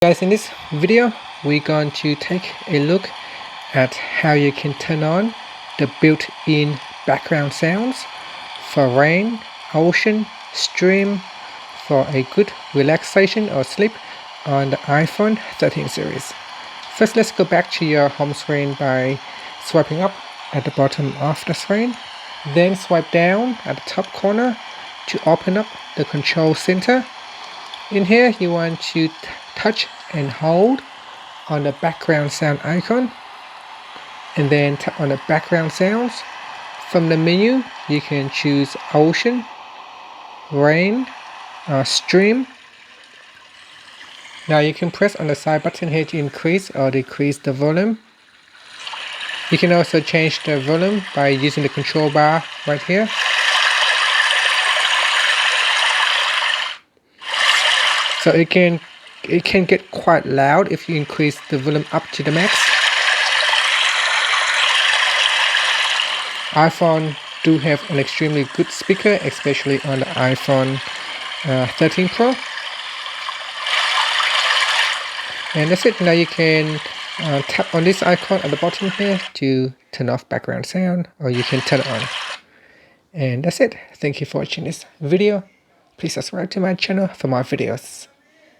Guys, in this video we're going to take a look at how you can turn on the built-in background sounds for rain, ocean, stream, for a good relaxation or sleep on the iPhone 13 series. First, let's go back to your home screen by swiping up at the bottom of the screen, then swipe down at the top corner to open up the control center. In here you want to touch and hold on the background sound icon and then tap on the background sounds. From the menu you can choose ocean, rain, stream. Now you can press on the side button here to increase or decrease the volume. You can also change the volume by using the control bar right here. So it can get quite loud if you increase the volume up to the max. iPhone do have an extremely good speaker, especially on the iPhone 13 Pro. And that's it. Now you can tap on this icon at the bottom here to turn off background sound, or you can turn it on. And that's it. Thank you for watching this video. Please subscribe to my channel for more videos.